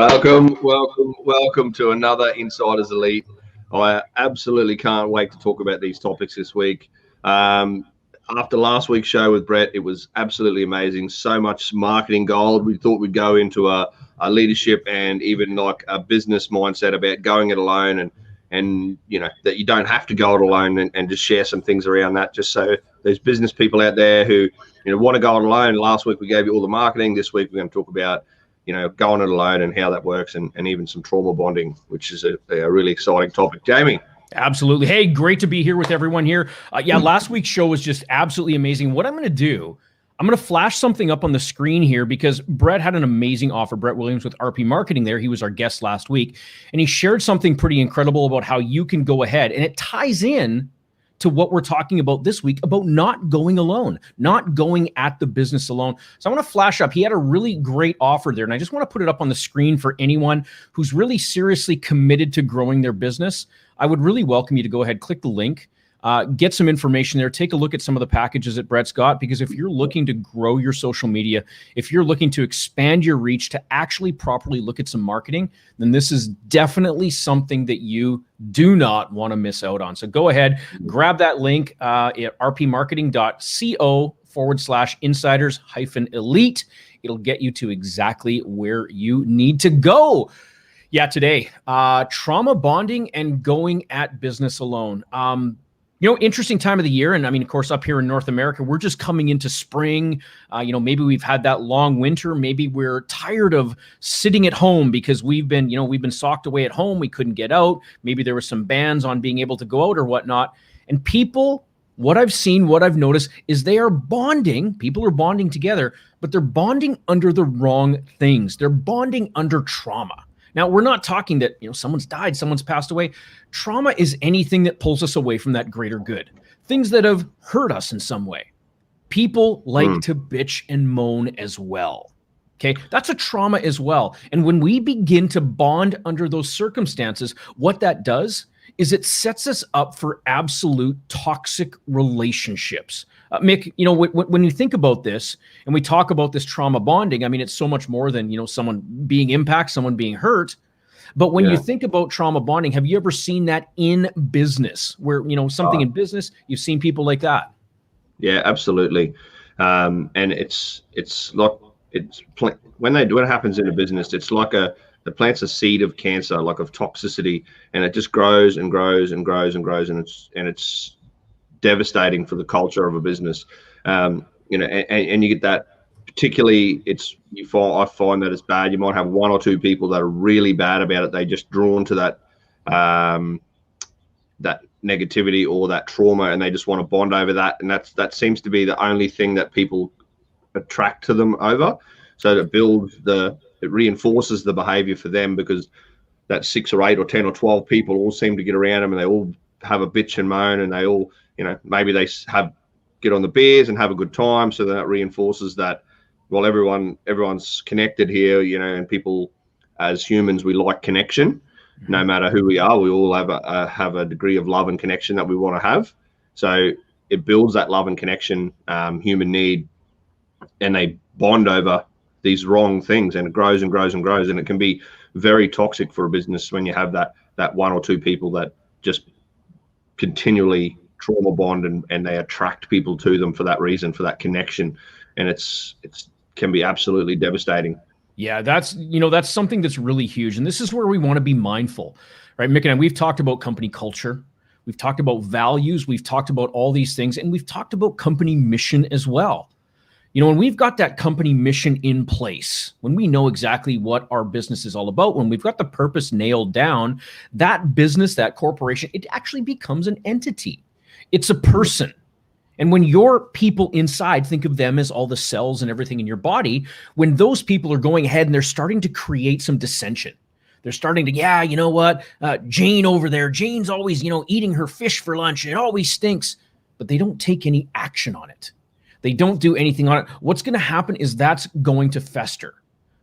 Welcome to another Insiders Elite. I absolutely can't wait to talk about these topics this week. After last week's show with Brett, it was absolutely amazing. So much marketing gold. We thought we'd go into a leadership and even like a business mindset about going it alone and you know that you don't have to go it alone and just share some things around that, just so there's business people out there who want to go it alone. Last week we gave you all the marketing. This week we're going to talk about going it alone and how that works, and even some trauma bonding, which is a really exciting topic. Jamie. Absolutely. Hey, great to be here with everyone here. Last week's show was just absolutely amazing. What I'm going to do, I'm going to flash something up on the screen here because Brett had an amazing offer. Brett Williams with RP Marketing there. He was our guest last week, and he shared something pretty incredible about how you can go ahead, and it ties in to what we're talking about this week about not going alone, not going at the business alone. So I want to flash up. He had a really great offer there, and I just want to put it up on the screen for anyone who's really seriously committed to growing their business. I would really welcome you to go ahead, click the link, get some information there, take a look at some of the packages that Brett's got, because if you're looking to grow your social media, if you're looking to expand your reach, to actually properly look at some marketing, then this is definitely something that you do not want to miss out on. So go ahead, grab that link at rpmarketing.co/insiders-elite. It'll get you to exactly where you need to go. Yeah, today, trauma bonding and going at business alone. Interesting time of the year. And I mean, of course, up here in North America, we're just coming into spring. Maybe we've had that long winter. Maybe we're tired of sitting at home because we've been socked away at home. We couldn't get out. Maybe there were some bans on being able to go out or whatnot. And people, what I've seen, what I've noticed is they are bonding. People are bonding together, but they're bonding under the wrong things. They're bonding under trauma. Now, we're not talking that, someone's died, someone's passed away. Trauma is anything that pulls us away from that greater good. Things that have hurt us in some way. People like to bitch and moan as well. Okay, that's a trauma as well. And when we begin to bond under those circumstances, what that does is it sets us up for absolute toxic relationships. Mick, when you think about this and we talk about this trauma bonding, I mean, it's so much more than, someone being impacted, someone being hurt. But when you think about trauma bonding, have you ever seen that in business where, something in business, you've seen people like that? Yeah, absolutely. And it's like, when it happens in a business, it's like it plants a seed of cancer, like of toxicity, and it just grows and grows and grows and grows. And it's devastating for the culture of a business. And you get that, particularly I find that it's bad. You might have one or two people that are really bad about it. They just drawn to that negativity or that trauma, and they just want to bond over that. And that seems to be the only thing that people attract to them over. So it reinforces the behavior for them, because that 6 or 8 or 10 or 12 people all seem to get around them, and they all have a bitch and moan, and they all, maybe they get on the beers and have a good time. So that reinforces that, well, everyone's connected here, and people as humans, we like connection. No matter who we are, we all have a degree of love and connection that we want to have. So it builds that love and connection, human need, and they bond over these wrong things, and it grows and grows and grows. And it can be very toxic for a business when you have that one or two people that just continually trauma bond, and they attract people to them for that reason, for that connection. And it can be absolutely devastating. Yeah, that's something that's really huge. And this is where we want to be mindful, right? Mick and I, we've talked about company culture. We've talked about values. We've talked about all these things, and we've talked about company mission as well. When we've got that company mission in place, when we know exactly what our business is all about, when we've got the purpose nailed down, that business, that corporation, it actually becomes an entity. It's a person. And when your people inside, think of them as all the cells and everything in your body, when those people are going ahead and they're starting to create some dissension, they're starting to, Jane over there, Jane's always, eating her fish for lunch, and it always stinks, but they don't take any action on it. They don't do anything on it. What's going to happen is that's going to fester.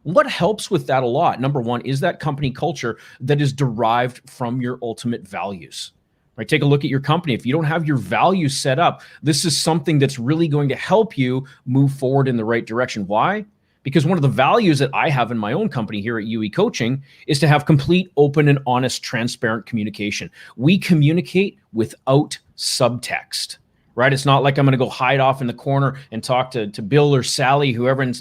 What helps with that a lot, number one, is that company culture that is derived from your ultimate values. Right? Take a look at your company. If you don't have your values set up, this is something that's really going to help you move forward in the right direction. Why? Because one of the values that I have in my own company here at UE Coaching is to have complete, open, and honest, transparent communication. We communicate without subtext, right? It's not like I'm going to go hide off in the corner and talk to Bill or Sally, whoever, and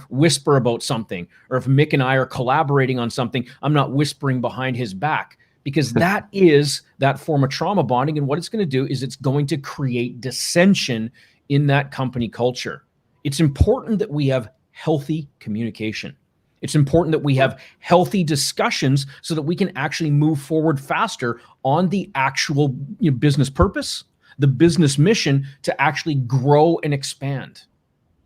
whisper about something. Or if Mick and I are collaborating on something, I'm not whispering behind his back, because that is that form of trauma bonding. And what it's going to do is it's going to create dissension in that company culture. It's important that we have healthy communication. It's important that we have healthy discussions so that we can actually move forward faster on the actual business purpose, the business mission, to actually grow and expand.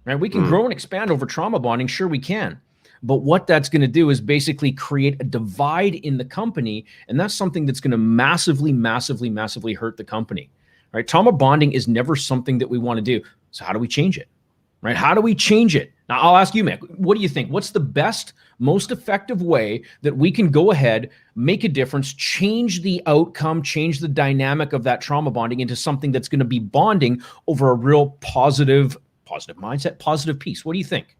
Right? We can grow and expand over trauma bonding. Sure, we can. But what that's going to do is basically create a divide in the company. And that's something that's going to massively, massively, massively hurt the company. Right? Trauma bonding is never something that we want to do. So how do we change it? Right? How do we change it? Now, I'll ask you, Mick, what do you think? What's the best, most effective way that we can go ahead, make a difference, change the outcome, change the dynamic of that trauma bonding into something that's going to be bonding over a real positive mindset, positive piece? What do you think?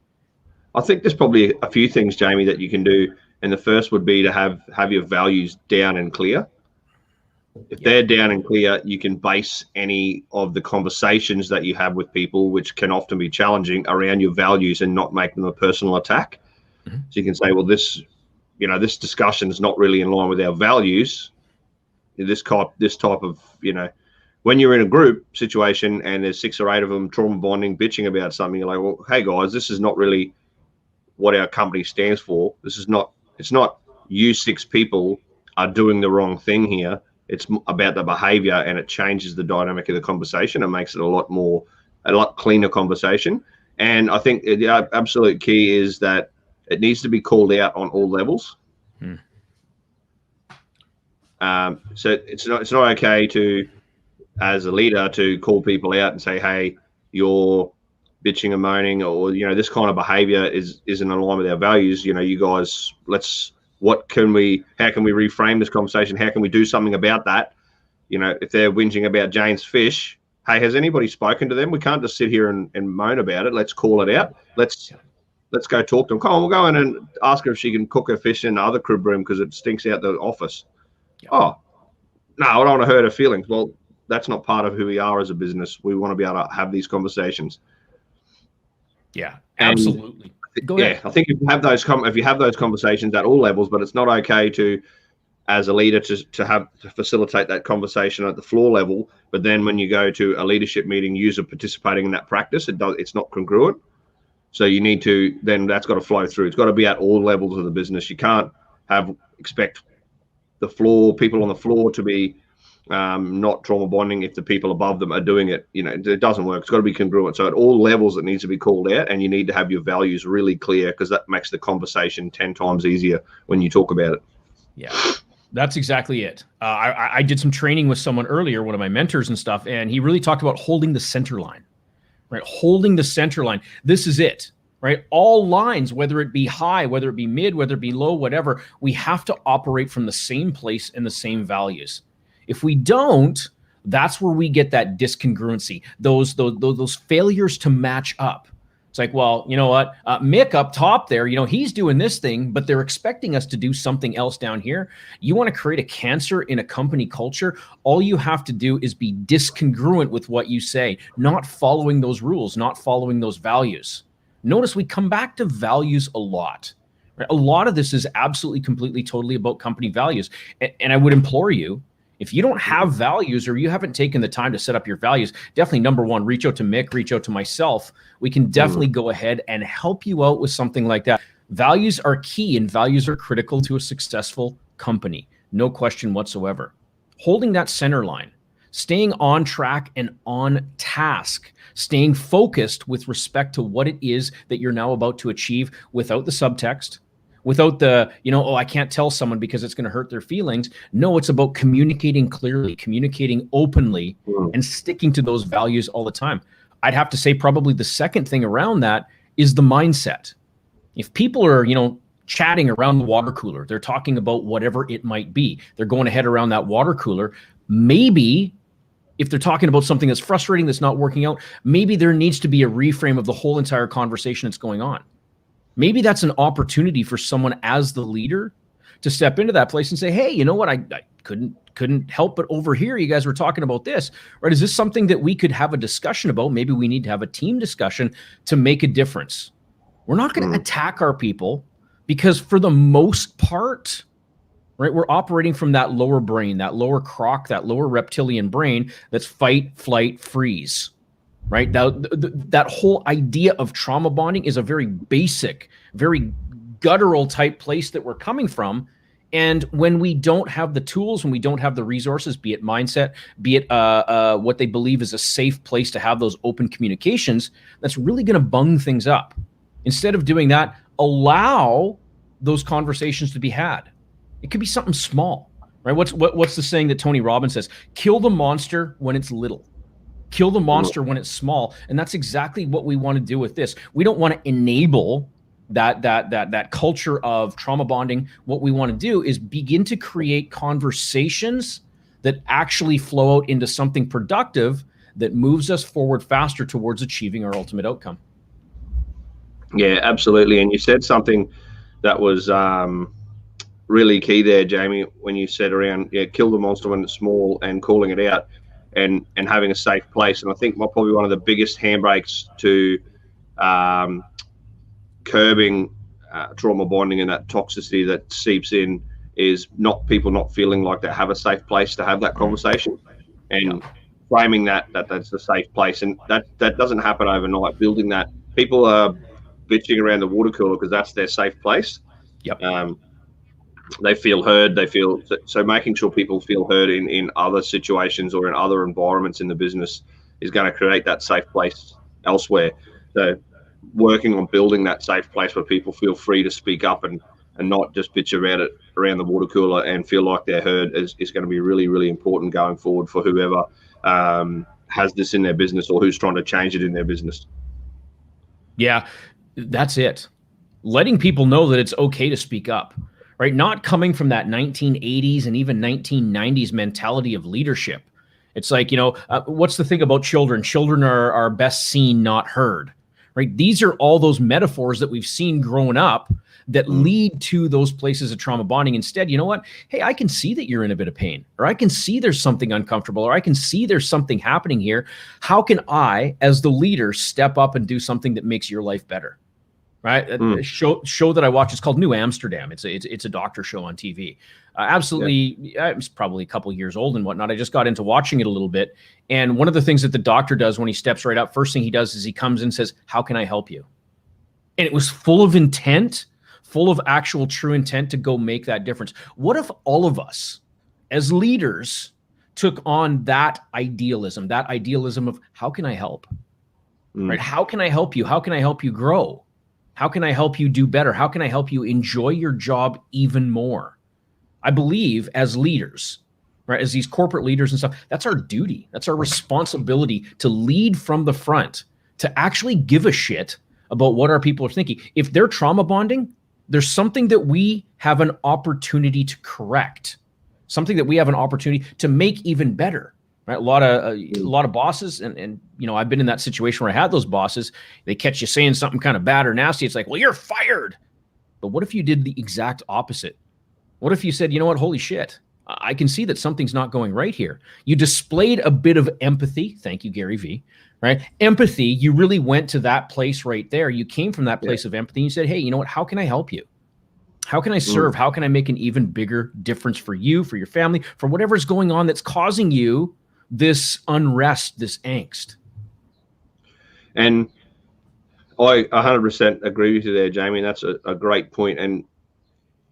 I think there's probably a few things, Jamie, that you can do. And the first would be to have your values down and clear. If they're down and clear, you can base any of the conversations that you have with people, which can often be challenging, around your values and not make them a personal attack. So you can say, well, this discussion is not really in line with our values. This type of, when you're in a group situation and there's 6 or 8 of them trauma bonding, bitching about something, you're like, well, hey guys, this is not really what our company stands for. It's not you 6 people are doing the wrong thing here. It's about the behavior, and it changes the dynamic of the conversation and makes it a lot cleaner conversation. And I think the absolute key is that it needs to be called out on all levels. So it's not okay to, as a leader, to call people out and say, hey, you're bitching and moaning, or this kind of behavior isn't in line with our values. You guys, how can we reframe this conversation? How can we do something about that? If they're whinging about Jane's fish, hey, has anybody spoken to them? We can't just sit here and moan about it. Let's call it out. Let's go talk to them. Come on, we'll go in and ask her if she can cook her fish in the other crib room because it stinks out the office. Oh, no, I don't want to hurt her feelings. Well, that's not part of who we are as a business. We want to be able to have these conversations. Yeah, absolutely. Go ahead. I think if you have those conversations at all levels, but it's not okay to, as a leader, to facilitate that conversation at the floor level. But then when you go to a leadership meeting, user participating in that practice, it's not congruent. So you need to, then that's got to flow through. It's got to be at all levels of the business. You can't expect people on the floor to be not trauma bonding if the people above them are doing it. It doesn't work. It's got to be congruent. So at all levels, it needs to be called out, and you need to have your values really clear, because that makes the conversation 10 times easier when you talk about it. Yeah, that's exactly it. I did some training with someone earlier, one of my mentors and stuff, and he really talked about holding the center line, right? Holding the center line. This is it, right? All lines, whether it be high, whether it be mid, whether it be low, whatever, we have to operate from the same place and the same values. If we don't, that's where we get that discongruency, those failures to match up. It's like, well, you know what, Mick up top there, he's doing this thing, but they're expecting us to do something else down here. You want to create a cancer in a company culture, all you have to do is be discongruent with what you say, not following those rules, not following those values. Notice we come back to values a lot. Right? A lot of this is absolutely, completely, totally about company values. And I would implore you, if you don't have values, or you haven't taken the time to set up your values, definitely, number one, reach out to Mick, reach out to myself. We can definitely go ahead and help you out with something like that. Values are key, and values are critical to a successful company. No question whatsoever. Holding that center line, staying on track and on task, staying focused with respect to what it is that you're now about to achieve, without the subtext, without the, I can't tell someone because it's going to hurt their feelings. No, it's about communicating clearly, communicating openly, and sticking to those values all the time. I'd have to say probably the second thing around that is the mindset. If people are, chatting around the water cooler, they're talking about whatever it might be, they're going ahead around that water cooler, maybe if they're talking about something that's frustrating, that's not working out, maybe there needs to be a reframe of the whole entire conversation that's going on. Maybe that's an opportunity for someone as the leader to step into that place and say, hey, you know what? I couldn't help but overhear you guys were talking about this, right? Is this something that we could have a discussion about? Maybe we need to have a team discussion to make a difference. We're not going to attack our people because for the most part, right, we're operating from that lower brain, that lower croc, that lower reptilian brain that's fight, flight, freeze, right? Now, that whole idea of trauma bonding is a very basic, very guttural type place that we're coming from. And when we don't have the tools, when we don't have the resources, be it mindset, be it what they believe is a safe place to have those open communications, that's really going to bung things up. Instead of doing that, allow those conversations to be had. It could be something small, right? What's the saying that Tony Robbins says? Kill the monster when it's little. Kill the monster when it's small. And that's exactly what we want to do with this. We don't want to enable that culture of trauma bonding. What we want to do is begin to create conversations that actually flow out into something productive that moves us forward faster towards achieving our ultimate outcome. Yeah, absolutely. And you said something that was really key there, Jamie, when you said around kill the monster when it's small and calling it out and having a safe place. And I think probably one of the biggest handbrakes to curbing trauma bonding and that toxicity that seeps in is people not feeling like they have a safe place to have that conversation, and framing that's a safe place. And that doesn't happen overnight. Building that, people are bitching around the water cooler because that's their safe place. They feel heard. So making sure people feel heard in other situations or in other environments in the business is going to create that safe place elsewhere. So working on building that safe place where people feel free to speak up and not just bitch around the water cooler and feel like they're heard is going to be really, really important going forward for whoever has this in their business or who's trying to change it in their business. Yeah, that's it. Letting people know that it's okay to speak up, right? Not coming from that 1980s and even 1990s mentality of leadership. It's like, what's the thing about children? Children are best seen, not heard, right? These are all those metaphors that we've seen growing up that lead to those places of trauma bonding. Instead, you know what? Hey, I can see that you're in a bit of pain, or I can see there's something uncomfortable, or I can see there's something happening here. How can I, as the leader, step up and do something that makes your life better? Right? A show that I watch is called New Amsterdam. It's a doctor show on TV. It's probably a couple years old and whatnot. I just got into watching it a little bit. And one of the things that the doctor does when he steps right up, first thing he does is he comes in and says, how can I help you? And it was full of intent, full of actual true intent to go make that difference. What if all of us as leaders took on that idealism of how can I help? Right? How can I help you? How can I help you grow? How can I help you do better? How can I help you enjoy your job even more? I believe as leaders, right, as these corporate leaders and stuff, that's our duty. That's our responsibility to lead from the front, to actually give a shit about what our people are thinking. If they're trauma bonding, there's something that we have an opportunity to correct, something that we have an opportunity to make even better. Right? A lot of bosses, and I've been in that situation where I had those bosses. They catch you saying something kind of bad or nasty. It's like, well, you're fired. But what if you did the exact opposite? What if you said, you know what, holy shit, I can see that something's not going right here. You displayed a bit of empathy. Thank you, Gary V. Right? Empathy. You really went to that place right there. You came from that place of empathy. And you said, hey, you know what? How can I help you? How can I serve? How can I make an even bigger difference for you, for your family, for whatever's going on that's causing you this unrest, this angst? And I 100% agree with you there, Jamie. That's a great point. And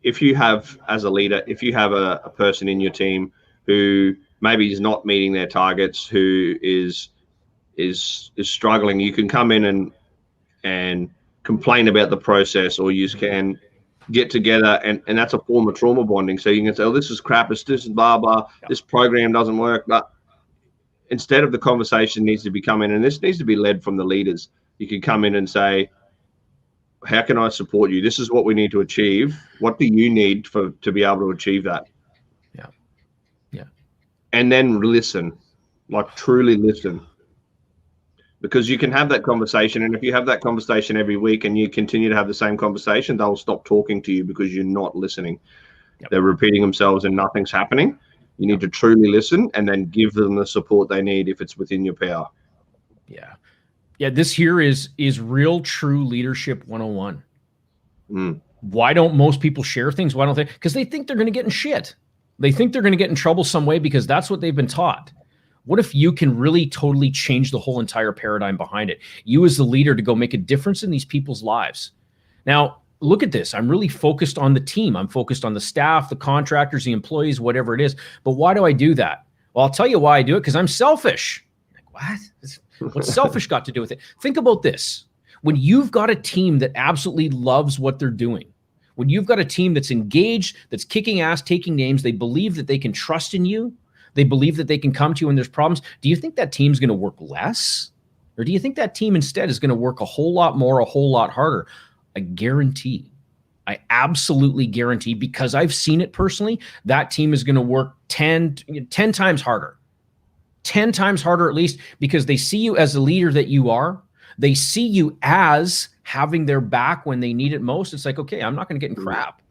if you have, as a leader, if you have a person in your team who maybe is not meeting their targets, who is struggling, you can come in and complain about the process, or you can get together and that's a form of trauma bonding. So you can say, oh, this is crap, this is blah, blah, this program doesn't work. But instead of the conversation needs to be coming, and this needs to be led from the leaders, you can come in and say, how can I support you? This is what we need to achieve. What do you need to be able to achieve that? Yeah. And then listen, like truly listen. because you can have that conversation, and if you have that conversation every week and you continue to have the same conversation, they'll stop talking to you because you're not listening. Yep. They're repeating themselves and nothing's happening. You need to truly listen and then give them the support they need if it's within your power. Yeah, this here is real true leadership 101. Why don't most people share things? Why don't they? Because they think they're going to get in shit. They think they're going to get in trouble some way because that's what they've been taught. What if you can really totally change the whole entire paradigm behind it? You as the leader to go make a difference in these people's lives. Now, look at this. I'm really focused on the team. I'm focused on the staff, the contractors, the employees, whatever it is. But why do I do that? Well, I'll tell you why I do it, because I'm selfish. Like, what? What's selfish got to do with it? Think about this. When you've got a team that absolutely loves what they're doing, when you've got a team that's engaged, that's kicking ass, taking names, they believe that they can trust in you, they believe that they can come to you when there's problems, do you think that team's going to work less? Or do you think that team instead is going to work a whole lot more, a whole lot harder? I guarantee, I absolutely guarantee, because I've seen it personally, that team is going to work 10 times harder. 10 times harder at least, because they see you as the leader that you are. They see you as having their back when they need it most. It's like, okay, I'm not going to get in crap,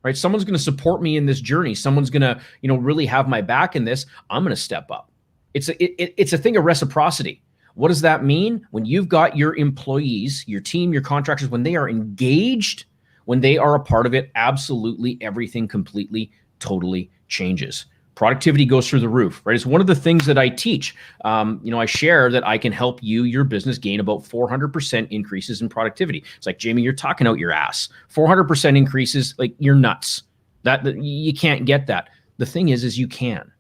right? Someone's going to support me in this journey. Someone's going to, really have my back in this. I'm going to step up. It's a thing of reciprocity. What does that mean? When you've got your employees, your team, your contractors, when they are engaged, when they are a part of it, absolutely everything completely, totally changes. Productivity goes through the roof, right? It's one of the things that I teach. I share that I can help you, your business, gain about 400% increases in productivity. It's like, Jamie, you're talking out your ass. 400% increases, like, you're nuts. That you can't get that. The thing is you can.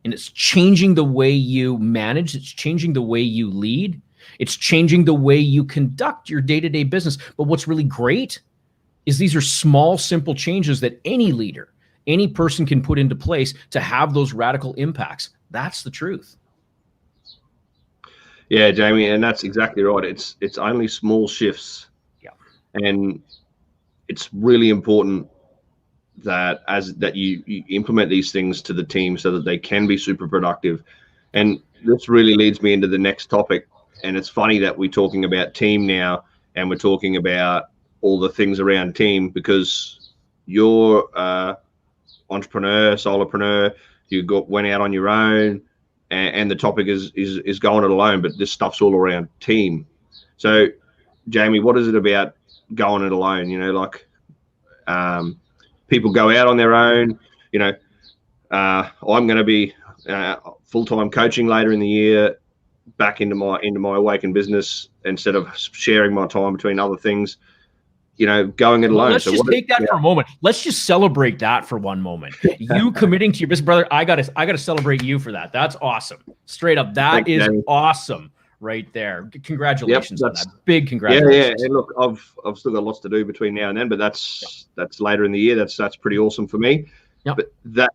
And it's changing the way you manage. It's changing the way you lead. It's changing the way you conduct your day-to-day business. But what's really great is these are small, simple changes that any leader, any person can put into place to have those radical impacts. That's the truth. Yeah, Jamie, and that's exactly right. It's only small shifts. Yeah. And it's really important that you implement these things to the team so that they can be super productive. And this really leads me into the next topic. And it's funny that we're talking about team now, and we're talking about all the things around team, because you're entrepreneur, solopreneur, went out on your own, and the topic is going it alone, but this stuff's all around team. So, Jamie, what is it about going it alone? People go out on their own. I'm going to be full-time coaching later in the year, back into my Awaken business, instead of sharing my time between other things. Going it alone. Let's just take that for a moment. Let's just celebrate that for one moment. You committing to your business, brother. I gotta celebrate you for that. That's awesome. Straight up, that is awesome right there. Congratulations on that. Big congratulations. Yeah. And look, I've still got lots to do between now and then, but that's later in the year. That's pretty awesome for me. Yep. But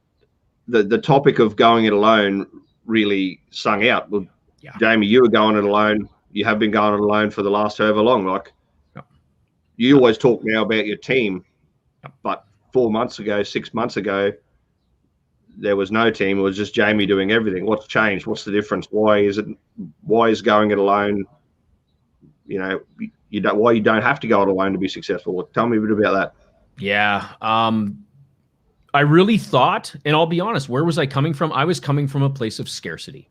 the topic of going it alone really sung out. Well, Jamie, you were going it alone. You have been going it alone for the last however long. You always talk now about your team, but 4 months ago, 6 months ago, there was no team. It was just Jamie doing everything. What's changed? What's the difference? Why is going it alone? Why you don't have to go it alone to be successful? Tell me a bit about that. Yeah. I really thought, and I'll be honest, where was I coming from? I was coming from a place of scarcity.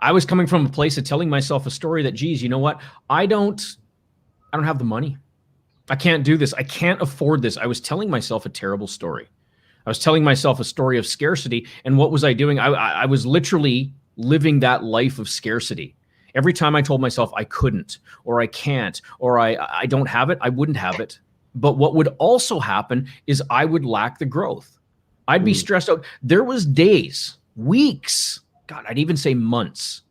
I was coming from a place of telling myself a story that, geez, you know what? I don't have the money. I can't do this. I can't afford this. I was telling myself a terrible story. I was telling myself a story of scarcity. And what was I doing? I was literally living that life of scarcity. Every time I told myself I couldn't, or I can't, or I don't have it, I wouldn't have it. But what would also happen is I would lack the growth. I'd be stressed out. There was days, weeks, God, I'd even say months,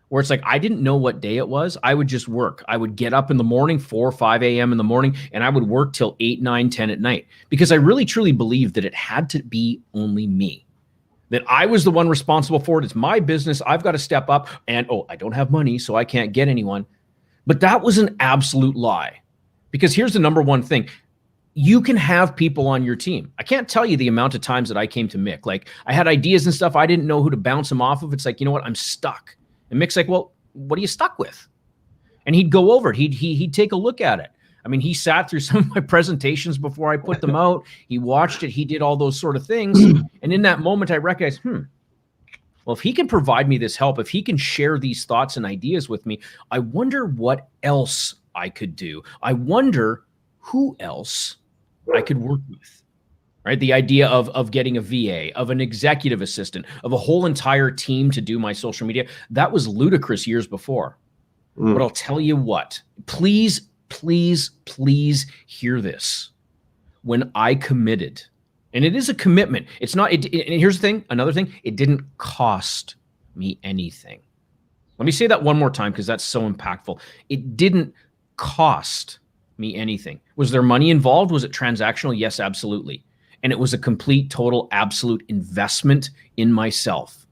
where it's like I didn't know what day it was. I would just work. I would get up in the morning, 4 or 5 a.m. in the morning, and I would work till 8, 9, 10 at night, because I really, truly believed that it had to be only me, that I was the one responsible for it. It's my business. I've got to step up, and, I don't have money, so I can't get anyone. But that was an absolute lie, because here's the number one thing. You can have people on your team. I can't tell you the amount of times that I came to Mick. Like, I had ideas and stuff. I didn't know who to bounce them off of. It's like, you know what? I'm stuck. And Mick's like, well, what are you stuck with? and he'd go over it. He'd take a look at it. I mean, he sat through some of my presentations before I put them out. He watched it. He did all those sort of things. And in that moment, I recognized, well, if he can provide me this help, if he can share these thoughts and ideas with me, I wonder what else I could do. I wonder who else I could work with, right? The idea of getting a VA, of an executive assistant, of a whole entire team to do my social media, that was ludicrous years before. But I'll tell you what, please hear this. When I committed, and it is a commitment, it's not, and here's the thing, another thing, it didn't cost me anything. Let me say that one more time because that's so impactful. It didn't cost me anything. Was there money involved? Was it transactional? Yes, absolutely. And it was a complete, total, absolute investment in myself.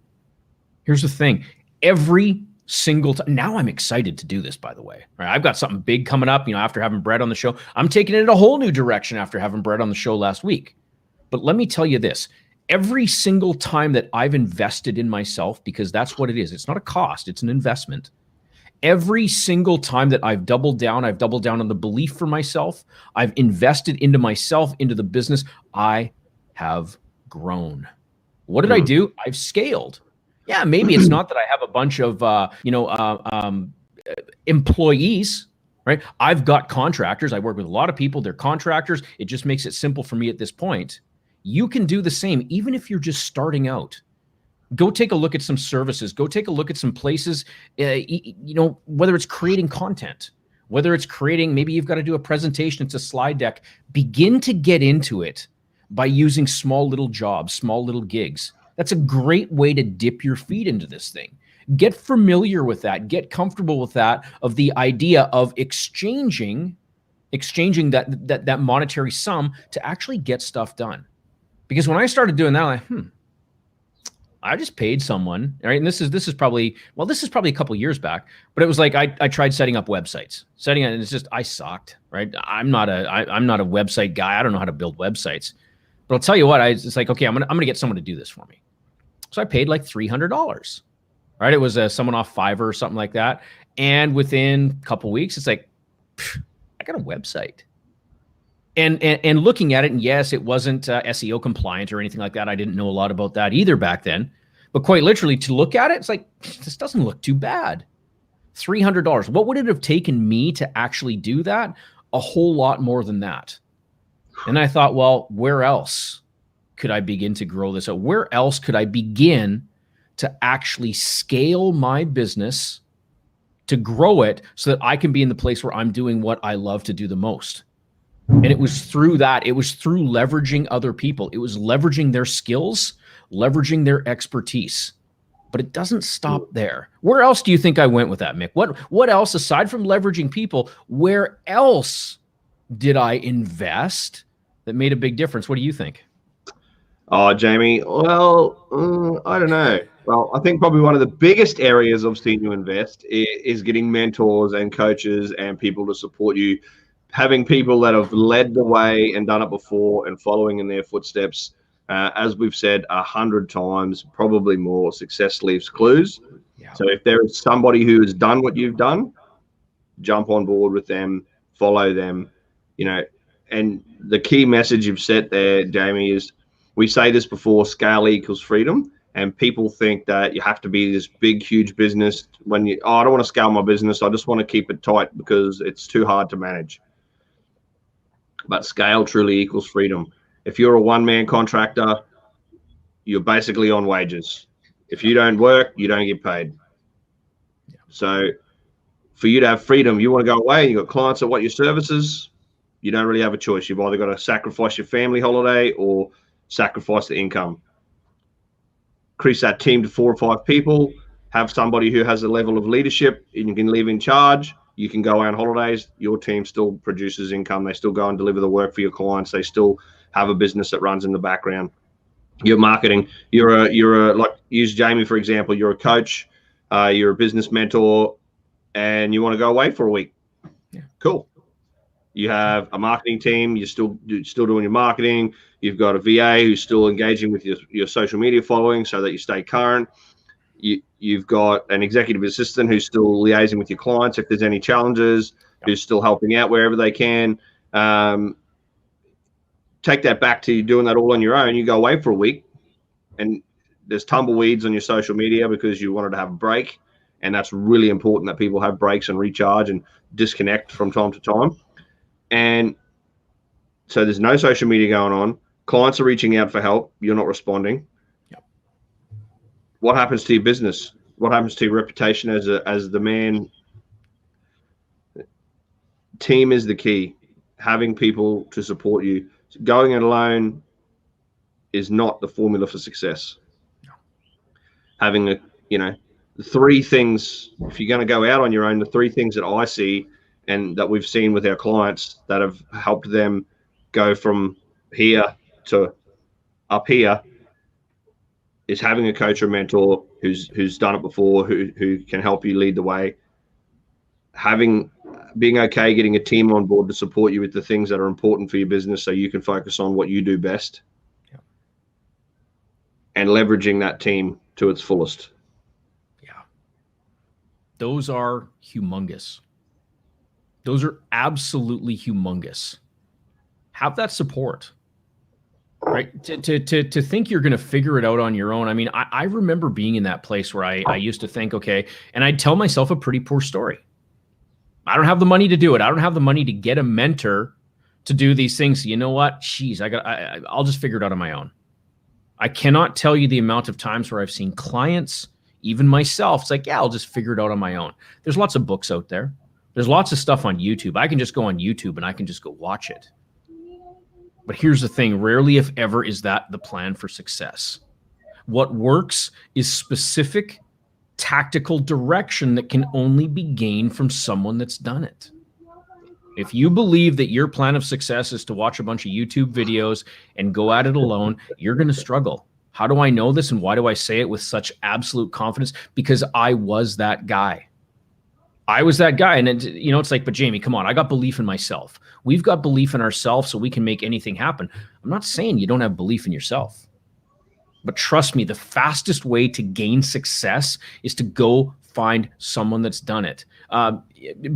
Here's the thing. Every single time. Now I'm excited to do this, by the way. Right? I've got something big coming up, after having Brett on the show. I'm taking it in a whole new direction after having Brett on the show last week. But let me tell you this. Every single time that I've invested in myself, because that's what it is. It's not a cost. It's an investment. Every single time that I've doubled down on the belief for myself. I've invested into myself, into the business. I have grown. What did I do? I've scaled. Yeah, maybe it's not that I have a bunch of, employees, right? I've got contractors. I work with a lot of people. They're contractors. It just makes it simple for me at this point. You can do the same, even if you're just starting out. Go take a look at some services. Go take a look at some places, whether it's creating content, whether it's creating, maybe you've got to do a presentation, it's a slide deck. Begin to get into it by using small little jobs, small little gigs. That's a great way to dip your feet into this thing. Get familiar with that. Get comfortable with that, of the idea of exchanging that monetary sum to actually get stuff done. Because when I started doing that, I'm like, I just paid someone, right? And this is probably a couple of years back, but it was like I tried setting up websites, and it's just I sucked, right? I'm not a website guy. I don't know how to build websites. But I'll tell you what, it's like, okay, I'm gonna get someone to do this for me. So I paid like $300, right? It was someone off Fiverr or something like that. And within a couple of weeks, it's like, I got a website. And looking at it, and yes, it wasn't SEO compliant or anything like that. I didn't know a lot about that either back then. But quite literally, to look at it, it's like, this doesn't look too bad. $300. What would it have taken me to actually do that? A whole lot more than that. And I thought, well, where else could I begin to grow this out? Where else could I begin to actually scale my business, to grow it so that I can be in the place where I'm doing what I love to do the most? And it was through that. It was through leveraging other people. It was leveraging their skills, leveraging their expertise. But it doesn't stop there. Where else do you think I went with that, Mick? What else, aside from leveraging people, where else did I invest that made a big difference? What do you think? Oh, Jamie, well, I don't know. Well, I think probably one of the biggest areas I've seen you invest is getting mentors and coaches and people to support you. Having people that have led the way and done it before and following in their footsteps. As we've said 100 times, probably more, success leaves clues. Yeah. So if there is somebody who has done what you've done, jump on board with them, follow them, and the key message you've set there, Jamie, is we say this before, scale equals freedom. And people think that you have to be this big, huge business I don't want to scale my business. I just want to keep it tight because it's too hard to manage. But scale truly equals freedom. If you're a one-man contractor, you're basically on wages. If you don't work, you don't get paid. So for you to have freedom, you want to go away, you've got clients that want your services, you don't really have a choice. You've either got to sacrifice your family holiday or sacrifice the income. Increase that team to 4 or 5 people, have somebody who has a level of leadership and you can leave in charge. You can go on holidays. Your team still produces income. They still go and deliver the work for your clients. They still have a business that runs in the background. You're marketing. You're like, use Jamie, for example. You're a coach. You're a business mentor and you want to go away for a week. Yeah. Cool. You have a marketing team. You're still doing your marketing. You've got a VA who's still engaging with your social media following so that you stay current. You've got an executive assistant who's still liaising with your clients if there's any challenges, who's still helping out wherever they can. Take that back to you doing that all on your own. You go away for a week and there's tumbleweeds on your social media because you wanted to have a break. And that's really important that people have breaks and recharge and disconnect from time to time. And so there's no social media going on. Clients are reaching out for help. You're not responding. Yep. What happens to your business? What happens to your reputation as the man? Team is the key. Having people to support you. Going it alone is not the formula for success. No. Having the three things, if you're going to go out on your own, the three things that I see and that we've seen with our clients that have helped them go from here to up here is having a coach or mentor who's done it before, who can help you lead the way. Being okay getting a team on board to support you with the things that are important for your business so you can focus on what you do best. Yeah. And leveraging that team to its fullest. Yeah. Those are humongous. Those are absolutely humongous. Have that support, right? To think you're going to figure it out on your own. I mean, I remember being in that place where I used to think, okay, and I'd tell myself a pretty poor story. I don't have the money to do it. I don't have the money to get a mentor to do these things. You know what? Jeez, I'll just figure it out on my own. I cannot tell you the amount of times where I've seen clients, even myself, it's like, yeah, I'll just figure it out on my own. There's lots of books out there. There's lots of stuff on YouTube. I can just go on YouTube and I can just go watch it. But here's the thing, rarely if ever is that the plan for success. What works is specific tactical direction that can only be gained from someone that's done it. If you believe that your plan of success is to watch a bunch of YouTube videos and go at it alone, you're going to struggle. How do I know this and why do I say it with such absolute confidence? Because I was that guy. I was that guy. And it's like, but Jamie, come on, I got belief in myself. We've got belief in ourselves so we can make anything happen. I'm not saying you don't have belief in yourself. But trust me, the fastest way to gain success is to go find someone that's done it.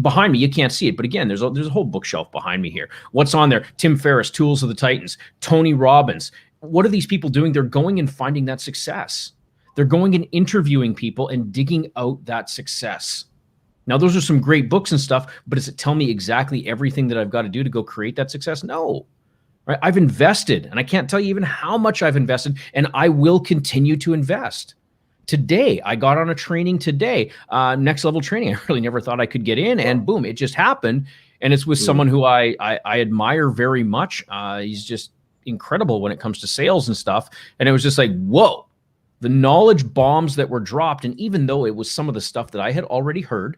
Behind me, you can't see it. But again, there's a whole bookshelf behind me here. What's on there? Tim Ferriss, Tools of the Titans, Tony Robbins. What are these people doing? They're going and finding that success. They're going and interviewing people and digging out that success. Now, those are some great books and stuff, but does it tell me exactly everything that I've got to do to go create that success? No. Right? I've invested, and I can't tell you even how much I've invested, and I will continue to invest. Today, I got on a training today, next level training. I really never thought I could get in, and boom, it just happened. And it's with someone who I admire very much. He's just incredible when it comes to sales and stuff. And it was just like, whoa, the knowledge bombs that were dropped. And even though it was some of the stuff that I had already heard,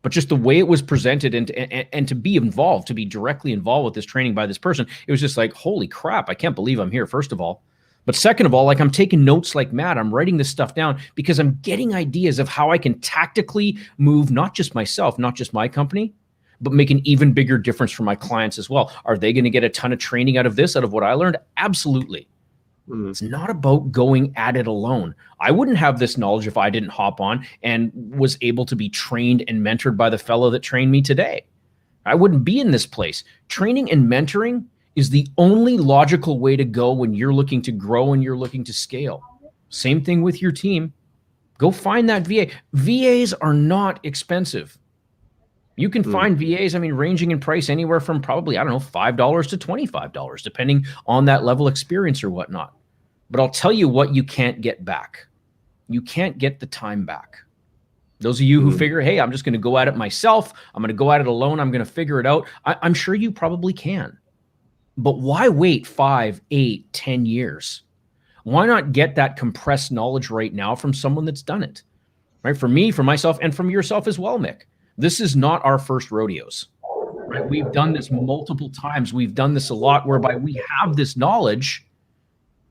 but just the way it was presented and to be involved, to be directly involved with this training by this person, it was just like, holy crap, I can't believe I'm here, first of all. But second of all, like I'm taking notes like mad. I'm writing this stuff down because I'm getting ideas of how I can tactically move, not just myself, not just my company, but make an even bigger difference for my clients as well. Are they going to get a ton of training out of this, out of what I learned? Absolutely. It's not about going at it alone. I wouldn't have this knowledge if I didn't hop on and was able to be trained and mentored by the fellow that trained me today. I wouldn't be in this place. Training and mentoring is the only logical way to go when you're looking to grow and you're looking to scale. Same thing with your team. Go find that VA. VAs are not expensive. You can find VAs, ranging in price anywhere from probably, $5 to $25, depending on that level of experience or whatnot. But I'll tell you what you can't get back. You can't get the time back. Those of you who figure, hey, I'm just going to go at it myself. I'm going to go at it alone. I'm going to figure it out. I'm sure you probably can. But why wait 5, 8, 10 years? Why not get that compressed knowledge right now from someone that's done it? Right? For me, for myself, and from yourself as well, Mick. This is not our first rodeos, right? We've done this multiple times. We've done this a lot whereby we have this knowledge,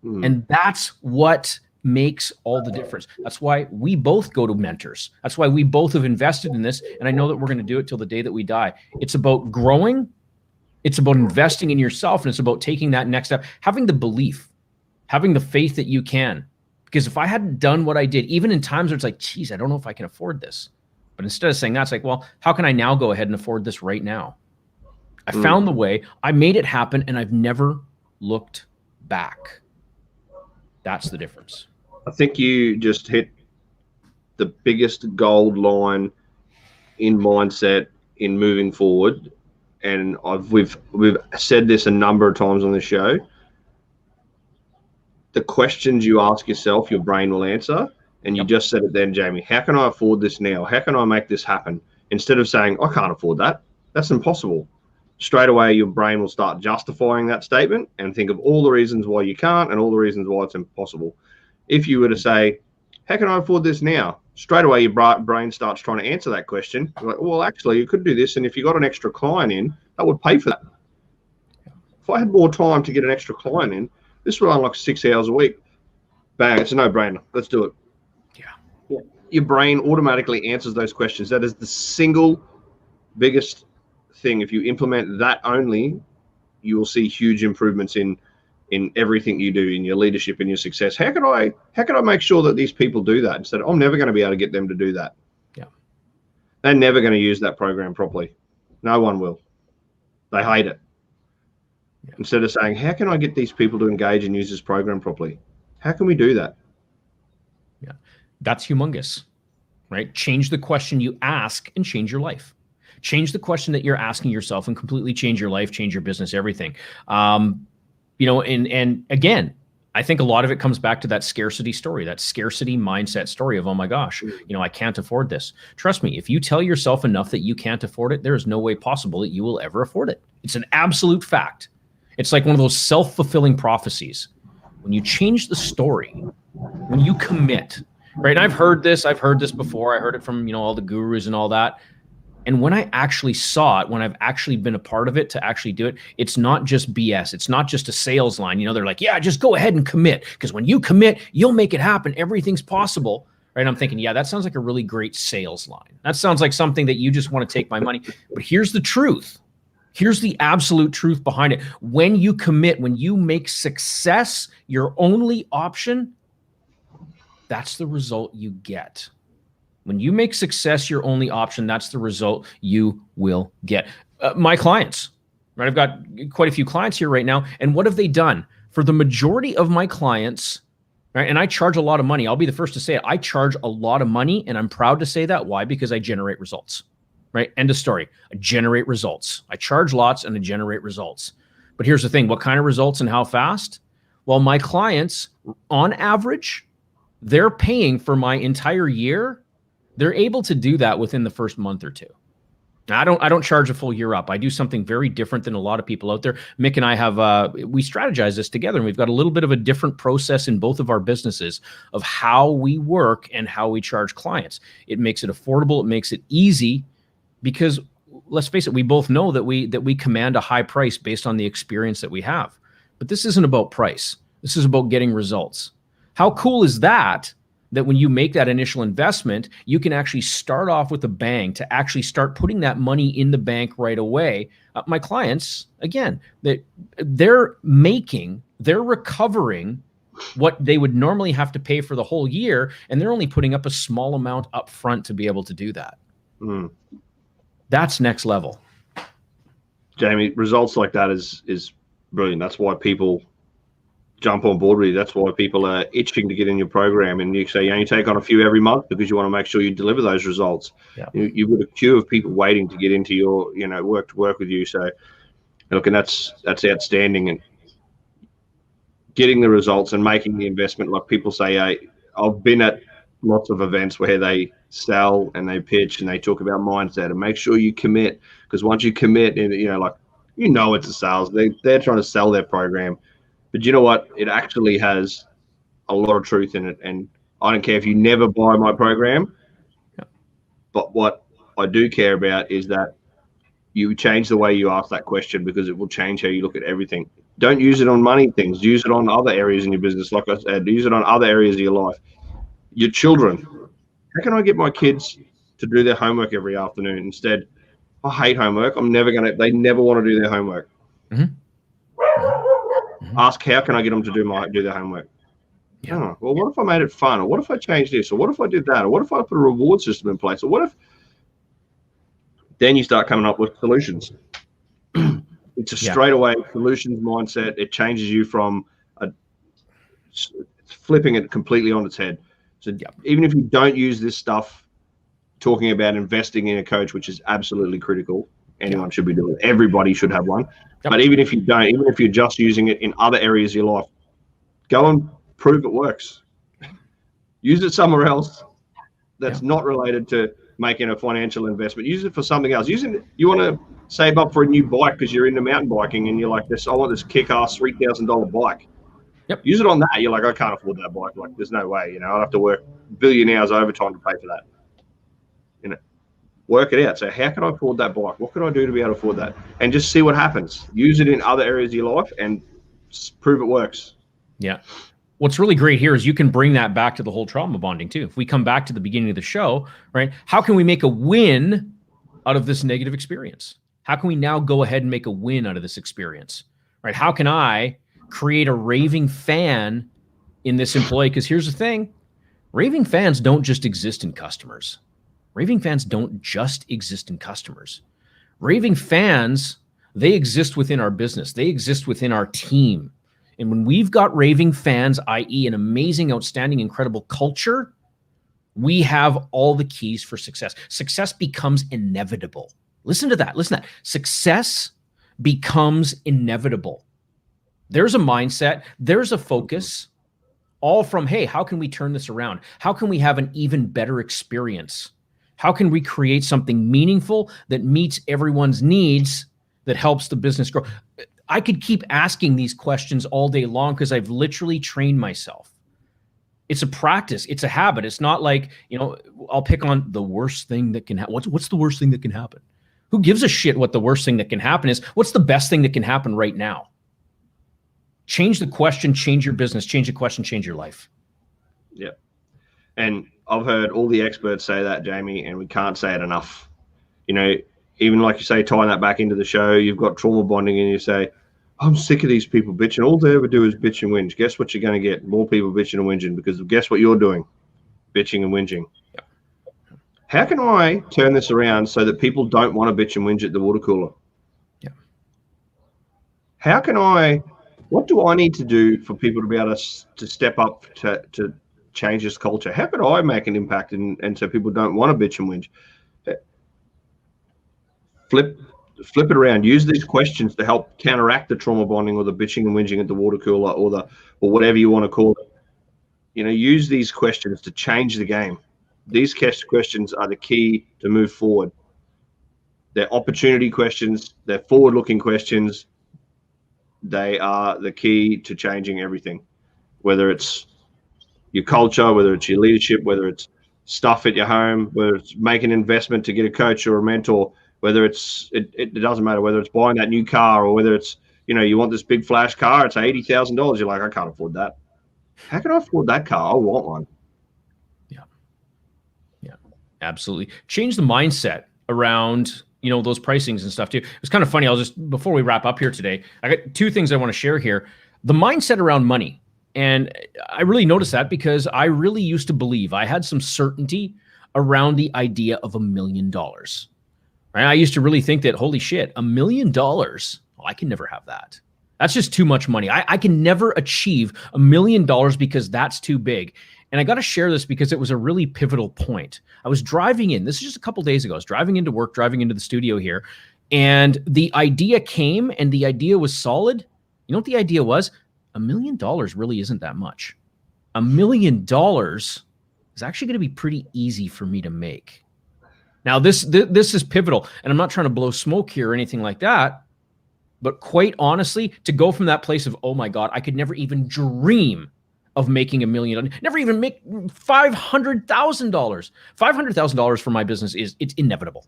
and that's what makes all the difference. That's why we both go to mentors. That's why we both have invested in this, and I know that we're going to do it till the day that we die. It's about growing. It's about investing in yourself, and it's about taking that next step, having the belief, having the faith that you can. Because if I hadn't done what I did, even in times where it's like, geez, I don't know if I can afford this. But instead of saying that, it's like, well, how can I now go ahead and afford this right now? I found the way, I made it happen, and I've never looked back. That's the difference. I think you just hit the biggest gold line in mindset in moving forward. And we've said this a number of times on the show. The questions you ask yourself, your brain will answer. And you just said it then, Jamie. How can I afford this now? How can I make this happen? Instead of saying, I can't afford that. That's impossible. Straight away, your brain will start justifying that statement and think of all the reasons why you can't and all the reasons why it's impossible. If you were to say, how can I afford this now? Straight away, your brain starts trying to answer that question. You're like, well, actually, you could do this. And if you got an extra client in, that would pay for that. If I had more time to get an extra client in, this would unlock 6 hours a week. Bang, it's a no-brainer. Let's do it. Yeah. Your brain automatically answers those questions. That is the single biggest thing. If you implement that only, you will see huge improvements in everything you do, in your leadership, in your success. How can I make sure that these people do that? Instead of, I'm never going to be able to get them to do that. Yeah. They're never going to use that program properly. No one will. They hate it. Yeah. Instead of saying, how can I get these people to engage and use this program properly? How can we do that? Yeah. That's humongous, right? Change the question you ask and change your life. Change the question that you're asking yourself and completely change your life, change your business, everything. And again, I think a lot of it comes back to that scarcity story, that scarcity mindset story of, oh my gosh, I can't afford this. Trust me, if you tell yourself enough that you can't afford it, there is no way possible that you will ever afford it. It's an absolute fact. It's like one of those self-fulfilling prophecies. When you change the story, when you commit, right? And I've heard this before. I heard it from, all the gurus and all that. And when I actually saw it, when I've actually been a part of it to actually do it, it's not just BS. It's not just a sales line. They're like, yeah, just go ahead and commit. Because when you commit, you'll make it happen. Everything's possible. Right? And I'm thinking, yeah, that sounds like a really great sales line. That sounds like something that you just want to take my money. But here's the truth. Here's the absolute truth behind it. When you commit, when you make success your only option, that's the result you get. When you make success your only option, that's the result you will get. My clients, right? I've got quite a few clients here right now. And what have they done? For the majority of my clients, right? And I charge a lot of money. I'll be the first to say it. I charge a lot of money, and I'm proud to say that. Why? Because I generate results, right? End of story. I generate results. I charge lots and I generate results. But here's the thing. What kind of results and how fast? Well, my clients, on average, they're paying for my entire year. They're able to do that within the first month or two. Now, I don't charge a full year up. I do something very different than a lot of people out there. Mick and I have, we strategize this together, and we've got a little bit of a different process in both of our businesses of how we work and how we charge clients. It makes it affordable. It makes it easy because, let's face it, we both know that we command a high price based on the experience that we have. But this isn't about price. This is about getting results. How cool is that when you make that initial investment, you can actually start off with a bang to actually start putting that money in the bank right away. My clients, again, they're recovering what they would normally have to pay for the whole year, and they're only putting up a small amount up front to be able to do that. That's next level. Jamie, results like that is brilliant. That's why people jump on board with you. That's why people are itching to get in your program. And you say you only take on a few every month because you want to make sure you deliver those results. Yeah. You've got a queue of people waiting to get into your, work with you. So look, and that's outstanding. And getting the results and making the investment, like people say, I've been at lots of events where they sell and they pitch and they talk about mindset and make sure you commit, because once you commit, and it's a sales. They're trying to sell their program. But you know what? It actually has a lot of truth in it. And I don't care if you never buy my program. Yeah. But what I do care about is that you change the way you ask that question, because it will change how you look at everything. Don't use it on money things. Use it on other areas in your business. Like I said, use it on other areas of your life. Your children. How can I get my kids to do their homework every afternoon? Instead, I hate homework. They never want to do their homework. Mm-hmm. Ask, how can I get them to do their homework? Yeah. Oh, well, what if I made it fun? Or what if I changed this? Or what if I did that? Or what if I put a reward system in place? Or what if... Then you start coming up with solutions. It's a straightaway solutions mindset. It changes you from flipping it completely on its head. So even if you don't use this stuff, talking about investing in a coach, which is absolutely critical, anyone should be doing it. Everybody should have one. But even if you don't, even if you're just using it in other areas of your life, go and prove it works. Use it somewhere else that's not related to making a financial investment. Use it for something else. You want to save up for a new bike because you're into mountain biking and you're like, I want this kick-ass $3,000 bike. Use it on that. You're like, I can't afford that bike. Like, there's no way. I'd have to work a billion hours overtime to pay for that. Work it out. So how can I afford that bike? What can I do to be able to afford that? And just see what happens. Use it in other areas of your life and prove it works. Yeah. What's really great here is you can bring that back to the whole trauma bonding too. If we come back to the beginning of the show, right? How can we make a win out of this negative experience? How can we now go ahead and make a win out of this experience, right? How can I create a raving fan in this employee? Because here's the thing, raving fans don't just exist in customers. Raving fans don't just exist in customers. Raving fans, they exist within our business. They exist within our team. And when we've got raving fans, i.e. an amazing, outstanding, incredible culture, we have all the keys for success. Success becomes inevitable. Listen to that. Listen to that. Success becomes inevitable. There's a mindset. There's a focus. All from, hey, how can we turn this around? How can we have an even better experience? How can we create something meaningful that meets everyone's needs, that helps the business grow? I could keep asking these questions all day long because I've literally trained myself. It's a practice. It's a habit. It's not like, I'll pick on the worst thing that can happen. What's the worst thing that can happen? Who gives a shit what the worst thing that can happen is? What's the best thing that can happen right now? Change the question, change your business, change the question, change your life. Yeah. And I've heard all the experts say that, Jamie, and we can't say it enough. Even like you say, tying that back into the show, you've got trauma bonding and you say, I'm sick of these people bitching. All they ever do is bitch and whinge. Guess what you're going to get? More people bitching and whinging, because guess what you're doing? Bitching and whinging. Yep. How can I turn this around so that people don't want to bitch and whinge at the water cooler? Yeah. What do I need to do for people to be able to step up to change this culture? How could I make an impact and so people don't want to bitch and whinge? Flip it around. Use these questions to help counteract the trauma bonding or the bitching and whinging at the water cooler or whatever you want to call it. Use these questions to change the game. These questions are the key to move forward. They're opportunity questions. They're forward-looking questions. They are the key to changing everything, whether it's your culture, whether it's your leadership, whether it's stuff at your home, whether it's making an investment to get a coach or a mentor, whether it doesn't matter, whether it's buying that new car or whether it's, you want this big flash car, it's $80,000. You're like, I can't afford that. How can I afford that car? I want one. Yeah, absolutely. Change the mindset around, those pricings and stuff too. It's kind of funny. Before we wrap up here today, I got two things I want to share here. The mindset around money. And I really noticed that because I really used to believe I had some certainty around the idea of $1 million. Right? I used to really think that, holy shit, $1 million, I can never have that. That's just too much money. I can never achieve $1 million because that's too big. And I got to share this because it was a really pivotal point. I was driving in, this is just a couple days ago, I was driving into work, driving into the studio here, and the idea came and the idea was solid. You know what the idea was? $1 million really isn't that much. $1 million is actually going to be pretty easy for me to make. Now, this is pivotal, and I'm not trying to blow smoke here or anything like that, but quite honestly, to go from that place of, oh my God, I could never even dream of making $1 million, never even make $500,000. $500,000 for my business it's inevitable.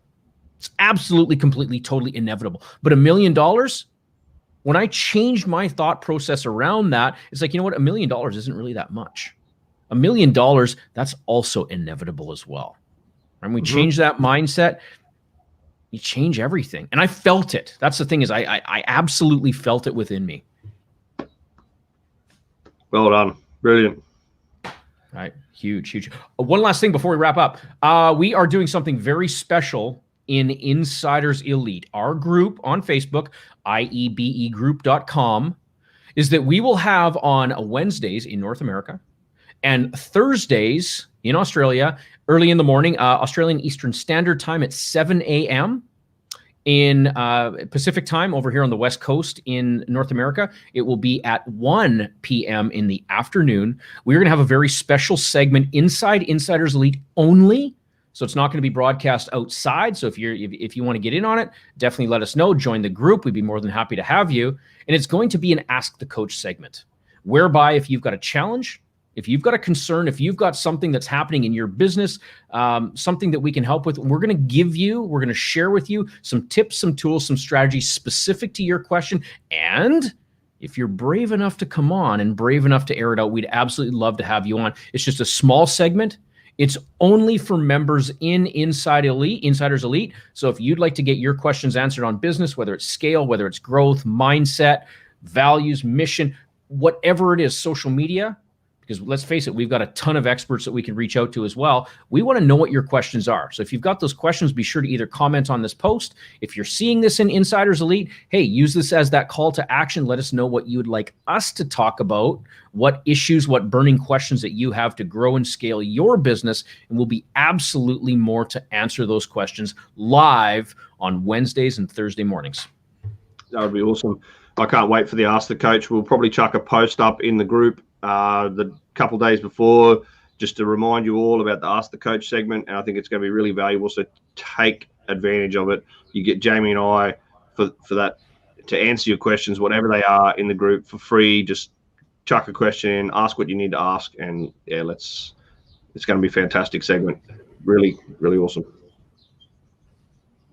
It's absolutely, completely, totally inevitable. But $1 million, when I changed my thought process around that, it's like, you know what? $1 million isn't really that much. $1 million, that's also inevitable as well. And we change that mindset, you change everything. And I felt it. That's the thing, is I absolutely felt it within me. Well done. Brilliant. Right. Huge, huge. One last thing before we wrap up. We are doing something very special in Insiders Elite. Our group on Facebook, iebegroup.com, is that we will have on Wednesdays in North America and Thursdays in Australia, early in the morning, Australian Eastern Standard Time at 7 a.m. In Pacific time over here on the West Coast in North America, it will be at 1 p.m. in the afternoon. We're going to have a very special segment inside Insiders Elite only. So it's not going to be broadcast outside. So if you want to get in on it, definitely let us know. Join the group. We'd be more than happy to have you. And it's going to be an Ask the Coach segment, whereby if you've got a challenge, if you've got a concern, if you've got something that's happening in your business, something that we can help with, we're going to share with you some tips, some tools, some strategies specific to your question. And if you're brave enough to come on and brave enough to air it out, we'd absolutely love to have you on. It's just a small segment. It's only for members in Insiders Elite. So if you'd like to get your questions answered on business, whether it's scale, whether it's growth, mindset, values, mission, whatever it is, social media, because let's face it, we've got a ton of experts that we can reach out to as well. We want to know what your questions are. So if you've got those questions, be sure to either comment on this post. If you're seeing this in Insiders Elite, hey, use this as that call to action. Let us know what you would like us to talk about, what issues, what burning questions that you have to grow and scale your business. And we'll be absolutely more to answer those questions live on Wednesdays and Thursday mornings. That would be awesome. I can't wait for the Ask the Coach. We'll probably chuck a post up in the group the couple days before, just to remind you all about the Ask the Coach segment. And I think it's going to be really valuable. So take advantage of it. You get Jamie and I for that to answer your questions, whatever they are, in the group for free. Just chuck a question in, ask what you need to ask, and yeah, it's going to be a fantastic segment. Really, really awesome.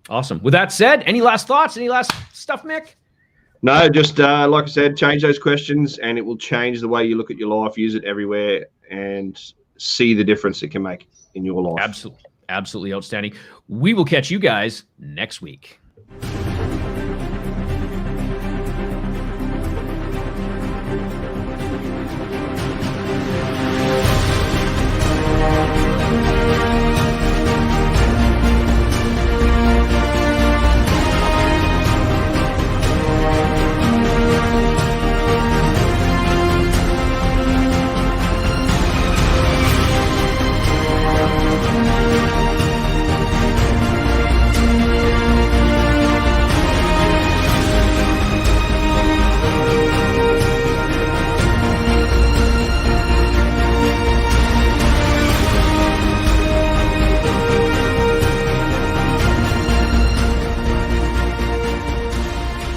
Awesome. With that said, any last thoughts? Any last stuff, Mick? No, just like I said, change those questions and it will change the way you look at your life. Use it everywhere and see the difference it can make in your life. Absolutely. Absolutely outstanding. We will catch you guys next week.